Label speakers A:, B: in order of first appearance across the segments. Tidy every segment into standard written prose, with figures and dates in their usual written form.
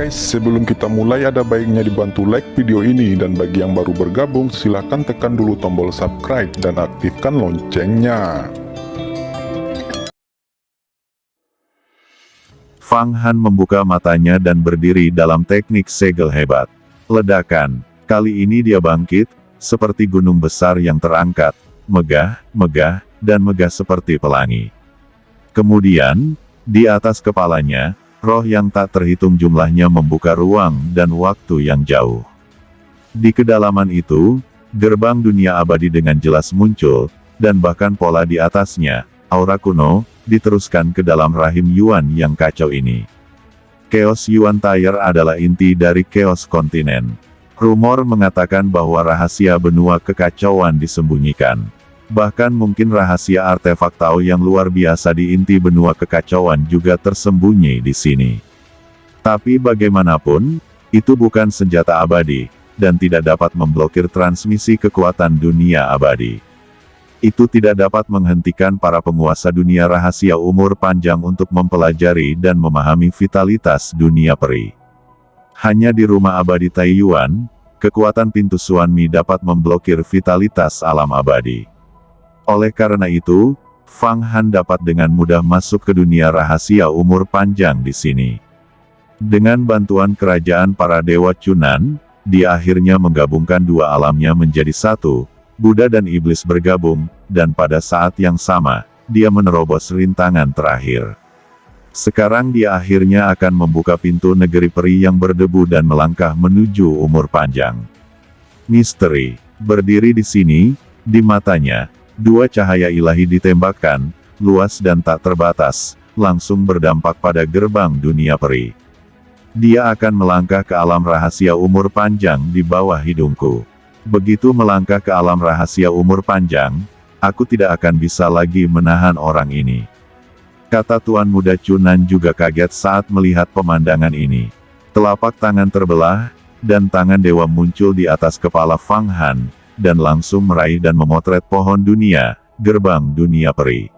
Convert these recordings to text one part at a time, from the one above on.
A: guys, sebelum kita mulai ada baiknya dibantu like video ini, dan bagi yang baru bergabung silahkan tekan dulu tombol subscribe dan aktifkan loncengnya.
B: Fang Han membuka matanya dan berdiri dalam teknik segel hebat. Ledakan. Kali ini dia bangkit, seperti gunung besar yang terangkat, megah, dan megah seperti pelangi. Kemudian, di atas kepalanya, roh yang tak terhitung jumlahnya membuka ruang dan waktu yang jauh. Di kedalaman itu, gerbang dunia abadi dengan jelas muncul, dan bahkan pola di atasnya, aura kuno, diteruskan ke dalam rahim Yuan yang kacau ini. Chaos Yuan Tire adalah inti dari Chaos Kontinen. Rumor mengatakan bahwa rahasia benua kekacauan disembunyikan. Bahkan mungkin rahasia artefak Tao yang luar biasa di inti benua kekacauan juga tersembunyi di sini. Tapi bagaimanapun, itu bukan senjata abadi, dan tidak dapat memblokir transmisi kekuatan dunia abadi. Itu tidak dapat menghentikan para penguasa dunia rahasia umur panjang untuk mempelajari dan memahami vitalitas dunia peri. Hanya di rumah abadi Taiyuan, kekuatan pintu Xuanmi dapat memblokir vitalitas alam abadi. Oleh karena itu, Fang Han dapat dengan mudah masuk ke dunia rahasia umur panjang di sini. Dengan bantuan kerajaan para dewa Chunan, dia akhirnya menggabungkan dua alamnya menjadi satu, Buddha dan Iblis bergabung, dan pada saat yang sama, dia menerobos rintangan terakhir. Sekarang dia akhirnya akan membuka pintu negeri peri yang berdebu dan melangkah menuju umur panjang. Misteri. Berdiri di sini, di matanya, dua cahaya ilahi ditembakkan, luas dan tak terbatas, langsung berdampak pada gerbang dunia peri. Dia akan melangkah ke alam rahasia umur panjang di bawah hidungku. Begitu melangkah ke alam rahasia umur panjang, aku tidak akan bisa lagi menahan orang ini. Kata Tuan Muda Chunan juga kaget saat melihat pemandangan ini. Telapak tangan terbelah, dan tangan dewa muncul di atas kepala Fang Han, dan langsung meraih dan memotret pohon dunia, gerbang dunia peri.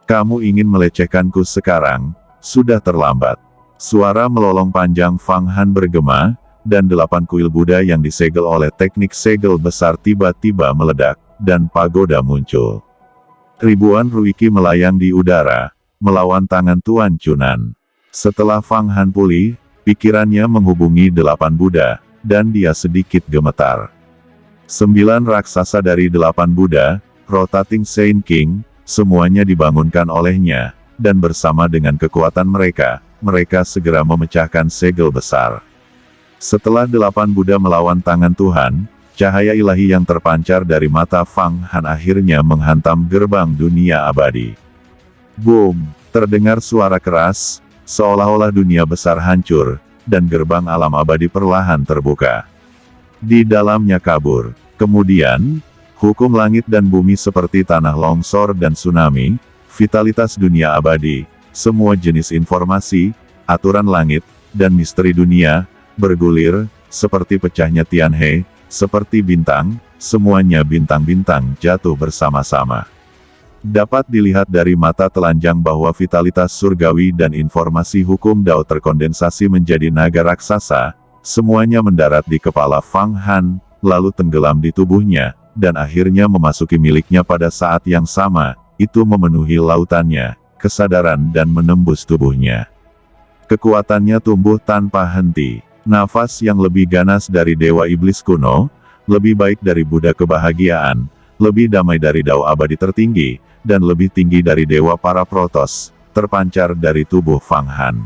B: Kamu ingin melecehkanku sekarang, sudah terlambat. Suara melolong panjang Fang Han bergema, dan 8 kuil Buddha yang disegel oleh teknik segel besar tiba-tiba meledak, dan pagoda muncul. Ribuan ruiki melayang di udara, melawan tangan Tuan Chunan. Setelah Fang Han pulih, pikirannya menghubungi 8 Buddha, dan dia sedikit gemetar. 9 raksasa dari 8 Buddha, Rotating Saint King, semuanya dibangunkan olehnya, dan bersama dengan kekuatan mereka, mereka segera memecahkan segel besar. Setelah 8 Buddha melawan tangan Tuhan, cahaya ilahi yang terpancar dari mata Fang Han akhirnya menghantam gerbang dunia abadi. Boom! Terdengar suara keras, seolah-olah dunia besar hancur, dan gerbang alam abadi perlahan terbuka. Di dalamnya kabur. Kemudian, hukum langit dan bumi seperti tanah longsor dan tsunami, vitalitas dunia abadi, semua jenis informasi, aturan langit, dan misteri dunia, bergulir, seperti pecahnya Tianhe, seperti bintang, semuanya bintang-bintang jatuh bersama-sama. Dapat dilihat dari mata telanjang bahwa vitalitas surgawi dan informasi hukum Dao terkondensasi menjadi naga raksasa, semuanya mendarat di kepala Fang Han, lalu tenggelam di tubuhnya, dan akhirnya memasuki miliknya pada saat yang sama, itu memenuhi lautannya, kesadaran dan menembus tubuhnya. Kekuatannya tumbuh tanpa henti. Nafas yang lebih ganas dari Dewa Iblis kuno, lebih baik dari Buddha kebahagiaan, lebih damai dari Dao abadi tertinggi, dan lebih tinggi dari Dewa para Protos, terpancar dari tubuh Fang Han.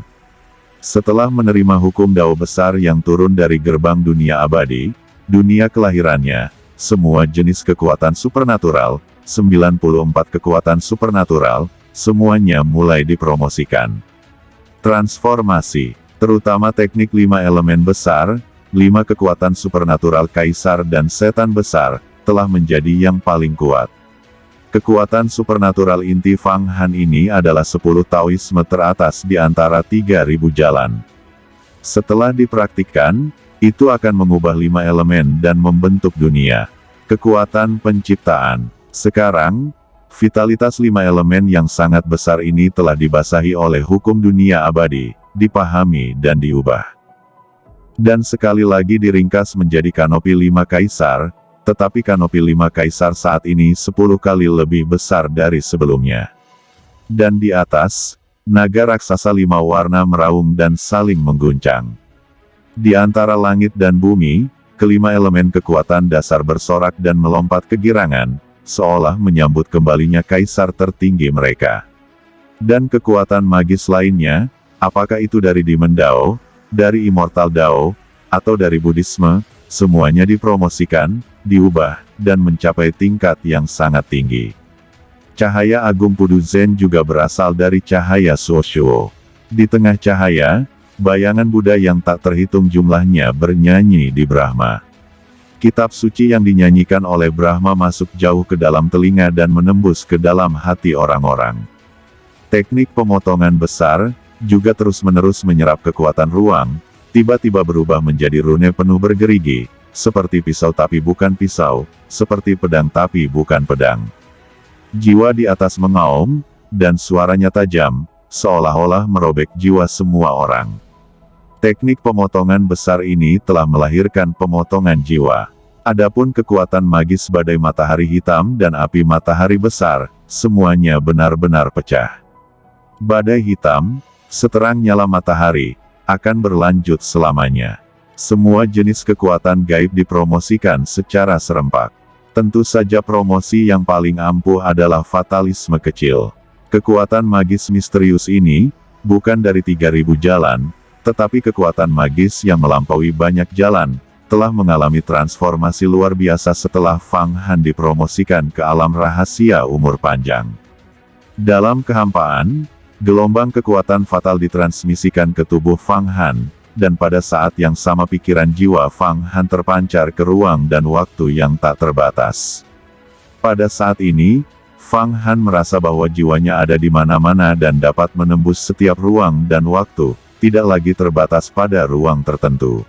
B: Setelah menerima hukum Dao besar yang turun dari gerbang dunia abadi, dunia kelahirannya, semua jenis kekuatan supernatural, 94 kekuatan supernatural, semuanya mulai dipromosikan. Transformasi, terutama teknik 5 elemen besar, 5 kekuatan supernatural kaisar dan setan besar, telah menjadi yang paling kuat. Kekuatan supernatural inti Fang Han ini adalah 10 Taoisme teratas di antara 3.000 jalan. Setelah dipraktikkan, itu akan mengubah 5 elemen dan membentuk dunia. Kekuatan penciptaan. Sekarang, vitalitas 5 elemen yang sangat besar ini telah dibasahi oleh hukum dunia abadi, dipahami dan diubah. Dan sekali lagi diringkas menjadi kanopi 5 kaisar, tetapi kanopi 5 kaisar saat ini 10 kali lebih besar dari sebelumnya. Dan di atas, naga raksasa 5 warna meraung dan saling mengguncang. Di antara langit dan bumi, kelima elemen kekuatan dasar bersorak dan melompat kegirangan, seolah menyambut kembalinya kaisar tertinggi mereka. Dan kekuatan magis lainnya, apakah itu dari Demon Dao, dari Immortal Dao, atau dari Buddhisme, semuanya dipromosikan, diubah, dan mencapai tingkat yang sangat tinggi. Cahaya agung Pudu Zen juga berasal dari cahaya Suoshuo. Di tengah cahaya, bayangan Buddha yang tak terhitung jumlahnya bernyanyi di Brahma. Kitab suci yang dinyanyikan oleh Brahma masuk jauh ke dalam telinga dan menembus ke dalam hati orang-orang. Teknik pemotongan besar, juga terus-menerus menyerap kekuatan ruang, tiba-tiba berubah menjadi rune penuh bergerigi, seperti pisau tapi bukan pisau, seperti pedang tapi bukan pedang. Jiwa di atas mengaum, dan suaranya tajam, seolah-olah merobek jiwa semua orang. Teknik pemotongan besar ini telah melahirkan pemotongan jiwa. Adapun kekuatan magis badai matahari hitam dan api matahari besar, semuanya benar-benar pecah. Badai hitam, seterang nyala matahari, akan berlanjut selamanya. Semua jenis kekuatan gaib dipromosikan secara serempak. Tentu saja promosi yang paling ampuh adalah fatalisme kecil. Kekuatan magis misterius ini, bukan dari 3000 jalan, tetapi kekuatan magis yang melampaui banyak jalan, telah mengalami transformasi luar biasa setelah Fang Han dipromosikan ke alam rahasia umur panjang. Dalam kehampaan, gelombang kekuatan fatal ditransmisikan ke tubuh Fang Han, dan pada saat yang sama pikiran jiwa Fang Han terpancar ke ruang dan waktu yang tak terbatas. Pada saat ini, Fang Han merasa bahwa jiwanya ada di mana-mana dan dapat menembus setiap ruang dan waktu, tidak lagi terbatas pada ruang tertentu.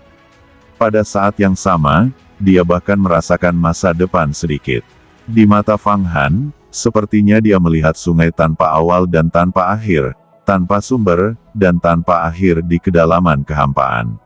B: Pada saat yang sama, dia bahkan merasakan masa depan sedikit. Di mata Fang Han, sepertinya dia melihat sungai tanpa awal dan tanpa akhir, tanpa sumber, dan tanpa akhir di kedalaman kehampaan.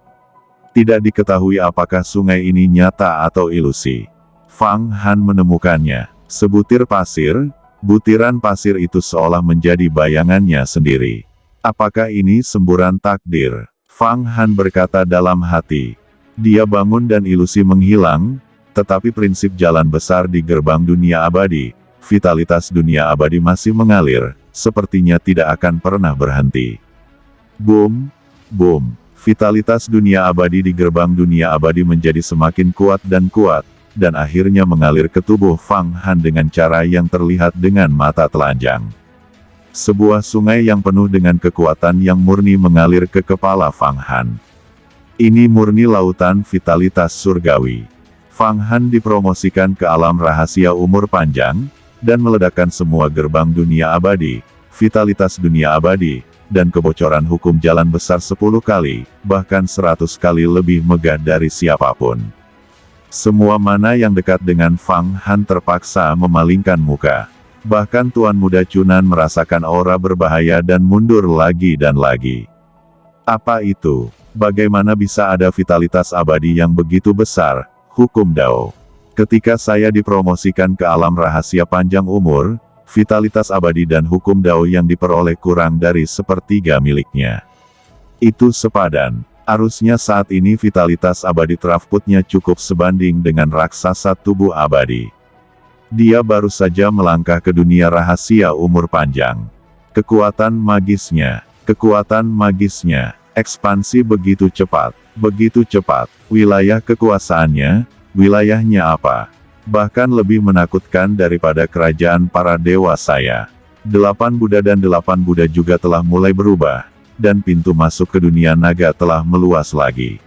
B: Tidak diketahui apakah sungai ini nyata atau ilusi. Fang Han menemukannya. Sebutir pasir, butiran pasir itu seolah menjadi bayangannya sendiri. Apakah ini semburan takdir? Fang Han berkata dalam hati. Dia bangun dan ilusi menghilang, tetapi prinsip jalan besar di gerbang dunia abadi, vitalitas dunia abadi masih mengalir, sepertinya tidak akan pernah berhenti. Boom, boom, vitalitas dunia abadi di gerbang dunia abadi menjadi semakin kuat, dan akhirnya mengalir ke tubuh Fang Han dengan cara yang terlihat dengan mata telanjang. Sebuah sungai yang penuh dengan kekuatan yang murni mengalir ke kepala Fang Han. Ini murni lautan vitalitas surgawi. Fang Han dipromosikan ke alam rahasia umur panjang, dan meledakkan semua gerbang dunia abadi, vitalitas dunia abadi, dan kebocoran hukum jalan besar 10 kali, bahkan 100 kali lebih megah dari siapapun. Semua mana yang dekat dengan Fang Han terpaksa memalingkan muka. Bahkan Tuan Muda Cunan merasakan aura berbahaya dan mundur lagi dan lagi. Apa itu? Bagaimana bisa ada vitalitas abadi yang begitu besar? Hukum Dao. Ketika saya dipromosikan ke alam rahasia panjang umur, vitalitas abadi dan hukum Dao yang diperoleh kurang dari sepertiga miliknya. Itu sepadan. Arusnya saat ini vitalitas abadi Trafputnya cukup sebanding dengan raksasa tubuh abadi. Dia baru saja melangkah ke dunia rahasia umur panjang. Kekuatan magisnya, ekspansi begitu cepat, wilayah kekuasaannya, wilayahnya apa? Bahkan lebih menakutkan daripada kerajaan para dewa saya. 8 Buddha dan 8 Buddha juga telah mulai berubah, dan pintu masuk ke dunia naga telah meluas lagi.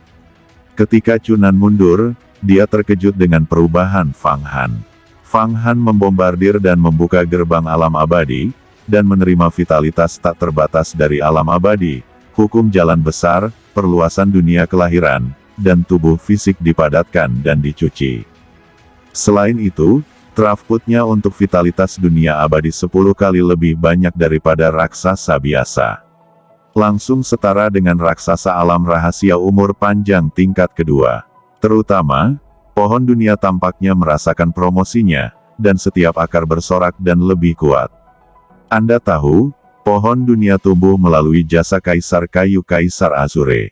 B: Ketika Cunan mundur, dia terkejut dengan perubahan Fang Han. Fang Han membombardir dan membuka gerbang alam abadi, dan menerima vitalitas tak terbatas dari alam abadi, hukum jalan besar, perluasan dunia kelahiran, dan tubuh fisik dipadatkan dan dicuci. Selain itu, Trafputnya untuk vitalitas dunia abadi 10 kali lebih banyak daripada raksasa biasa. Langsung setara dengan raksasa alam rahasia umur panjang tingkat kedua. Terutama, pohon dunia tampaknya merasakan promosinya, dan setiap akar bersorak dan lebih kuat. Anda tahu, pohon dunia tumbuh melalui jasa kaisar kayu Kaisar Azure.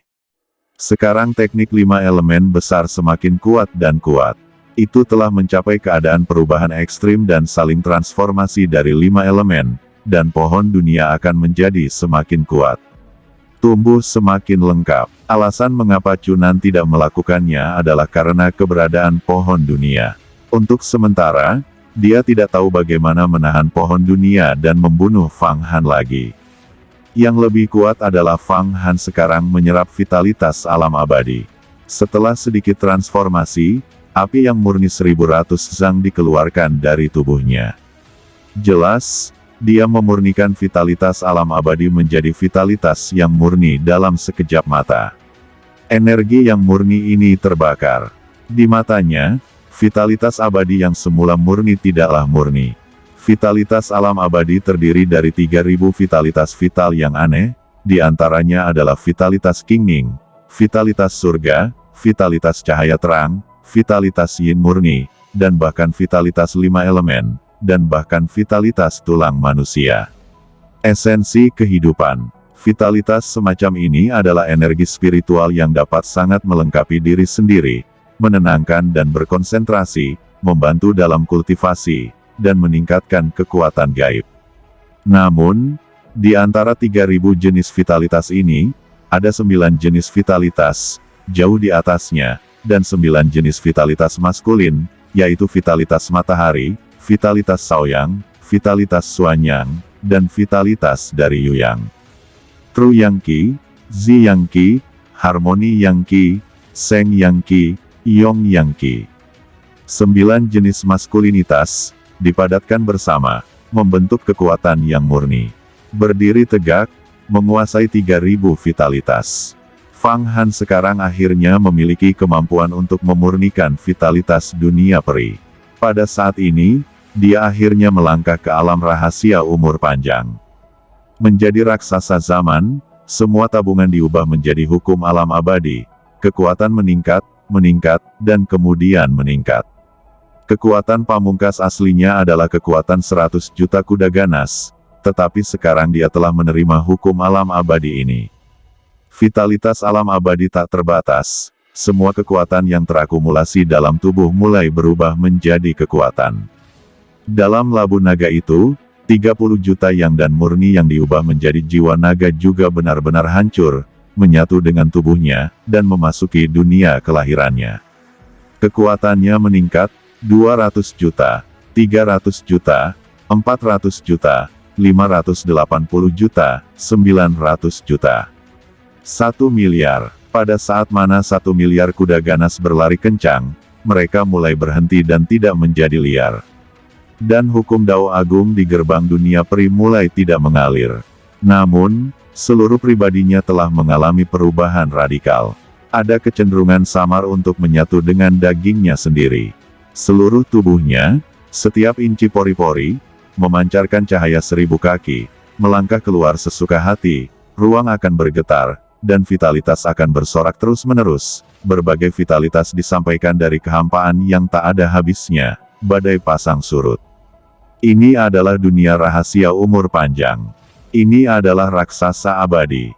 B: Sekarang teknik 5 elemen besar semakin kuat dan kuat. Itu telah mencapai keadaan perubahan ekstrim dan saling transformasi dari 5 elemen, dan pohon dunia akan menjadi semakin kuat. Tumbuh semakin lengkap. Alasan mengapa Chunan tidak melakukannya adalah karena keberadaan pohon dunia. Untuk sementara, dia tidak tahu bagaimana menahan pohon dunia dan membunuh Fang Han lagi. Yang lebih kuat adalah Fang Han sekarang menyerap vitalitas alam abadi. Setelah sedikit transformasi, api yang murni 1100 zang dikeluarkan dari tubuhnya. Jelas, dia memurnikan vitalitas alam abadi menjadi vitalitas yang murni dalam sekejap mata. Energi yang murni ini terbakar. Di matanya, vitalitas abadi yang semula murni tidaklah murni. Vitalitas alam abadi terdiri dari 3000 vitalitas vital yang aneh, di antaranya adalah vitalitas Qingning, vitalitas surga, vitalitas cahaya terang, vitalitas yin murni, dan bahkan vitalitas 5 elemen, dan bahkan vitalitas tulang manusia. Esensi kehidupan. Vitalitas semacam ini adalah energi spiritual yang dapat sangat melengkapi diri sendiri, menenangkan dan berkonsentrasi, membantu dalam kultivasi, dan meningkatkan kekuatan gaib. Namun, di antara 3000 jenis vitalitas ini, ada 9 jenis vitalitas, jauh di atasnya, dan 9 jenis vitalitas maskulin, yaitu vitalitas matahari, vitalitas Shaoyang, vitalitas Xuanyang, dan vitalitas dari Yuyang. True Yang Qi, Zi Yang Qi, Harmoni Yang Qi, Sheng Yang Qi, Yong Yang Qi. 9 jenis maskulinitas, dipadatkan bersama, membentuk kekuatan yang murni. Berdiri tegak, menguasai 3000 vitalitas. Fang Han sekarang akhirnya memiliki kemampuan untuk memurnikan vitalitas dunia peri. Pada saat ini, dia akhirnya melangkah ke alam rahasia umur panjang. Menjadi raksasa zaman, semua tabungan diubah menjadi hukum alam abadi. Kekuatan meningkat, dan kemudian meningkat. Kekuatan pamungkas aslinya adalah kekuatan 100 juta kuda ganas, tetapi sekarang dia telah menerima hukum alam abadi ini. Vitalitas alam abadi tak terbatas. Semua kekuatan yang terakumulasi dalam tubuh mulai berubah menjadi kekuatan. Dalam labu naga itu, 30 juta yang dan murni yang diubah menjadi jiwa naga juga benar-benar hancur, menyatu dengan tubuhnya, dan memasuki dunia kelahirannya. Kekuatannya meningkat, 200 juta, 300 juta, 400 juta, 580 juta, 900 juta. 1 miliar. Pada saat mana 1 miliar kuda ganas berlari kencang, mereka mulai berhenti dan tidak menjadi liar. Dan hukum Dao Agung di gerbang dunia peri mulai tidak mengalir. Namun, seluruh pribadinya telah mengalami perubahan radikal. Ada kecenderungan samar untuk menyatu dengan dagingnya sendiri. Seluruh tubuhnya, setiap inci pori-pori, memancarkan cahaya 1000 kaki, melangkah keluar sesuka hati, ruang akan bergetar, dan vitalitas akan bersorak terus-menerus. Berbagai vitalitas disampaikan dari kehampaan yang tak ada habisnya, badai pasang surut. Ini adalah dunia rahasia umur panjang. Ini adalah raksasa abadi.